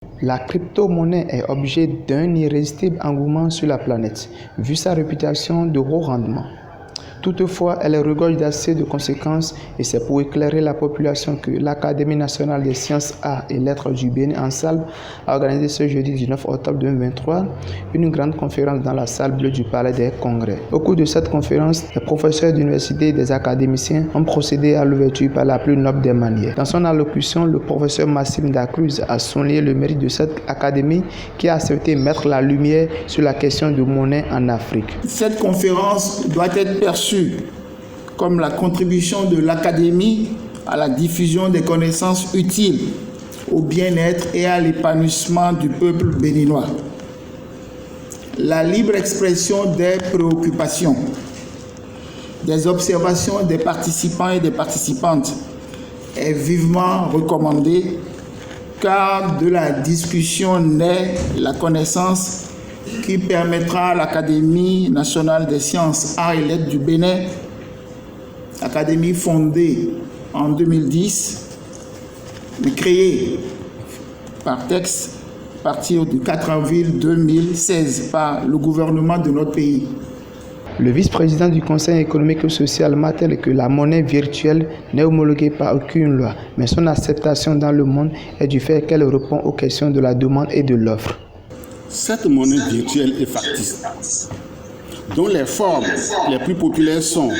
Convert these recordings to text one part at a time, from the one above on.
La crypto-monnaie est objet d'un irrésistible engouement sur la planète, vu sa réputation de haut rendement. Toutefois, elle regorge d'assez de conséquences et c'est pour éclairer la population que l'Académie nationale des sciences, arts et lettres du Bénin en Salbe a organisé ce jeudi 19 octobre 2023 une grande conférence dans la salle bleue du Palais des Congrès. Au cours de cette conférence, les professeurs d'université et des académiciens ont procédé à l'ouverture par la plus noble des manières. Dans son allocution, le professeur Massim Dacruz a souligné le mérite de cette académie qui a accepté mettre la lumière sur la question de monnaie en Afrique. Cette conférence doit être perçue comme la contribution de l'Académie à la diffusion des connaissances utiles au bien-être et à l'épanouissement du peuple béninois. La libre expression des préoccupations, des observations des participants et des participantes est vivement recommandée car de la discussion naît la connaissance qui permettra à l'Académie nationale des sciences, arts et lettres du Bénin, académie fondée en 2010, mais créée par texte à partir du 4 avril 2016 par le gouvernement de notre pays. Le vice-président du Conseil économique et social martèle que la monnaie virtuelle n'est homologuée par aucune loi, mais son acceptation dans le monde est du fait qu'elle répond aux questions de la demande et de l'offre. Cette monnaie virtuelle est factice, dont les formes les plus populaires sont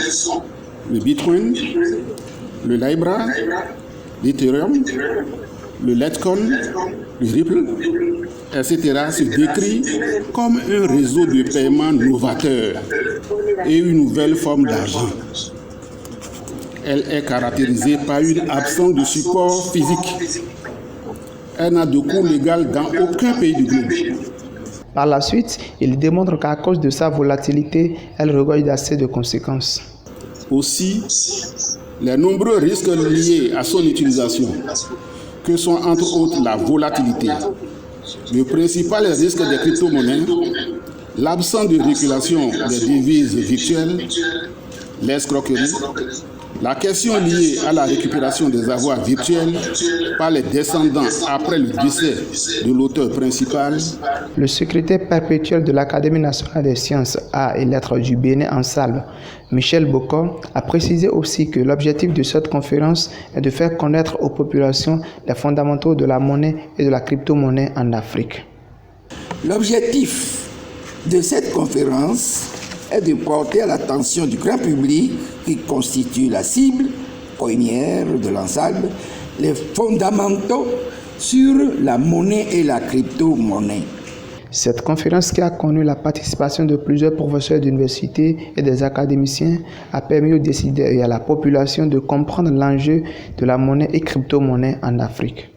le Bitcoin, le Libra, l'Ethereum, le Litecoin, le Ripple, etc. se décrit comme un réseau de paiement novateur et une nouvelle forme d'argent. Elle est caractérisée par une absence de support physique. Elle n'a de cours légal dans aucun pays du globe. Par la suite, il démontre qu'à cause de sa volatilité, elle regorge d'assez de conséquences. Aussi, les nombreux risques liés à son utilisation, que sont entre autres la volatilité, le principal risque des crypto-monnaies, l'absence de régulation des devises virtuelles, l'escroquerie, la question liée à la récupération des avoirs virtuels par les descendants après le décès de l'auteur principal. Le secrétaire perpétuel de l'Académie nationale des sciences, arts et lettres du Bénin en Salbe, Michel Bocor, a précisé aussi que l'objectif de cette conférence est de faire connaître aux populations les fondamentaux de la monnaie et de la crypto-monnaie en Afrique. L'objectif de cette conférence est de porter à l'attention du grand public qui constitue la cible première de l'ensemble les fondamentaux sur la monnaie et la crypto-monnaie. Cette conférence qui a connu la participation de plusieurs professeurs d'université et des académiciens a permis aux décideurs et à la population de comprendre l'enjeu de la monnaie et crypto-monnaie en Afrique.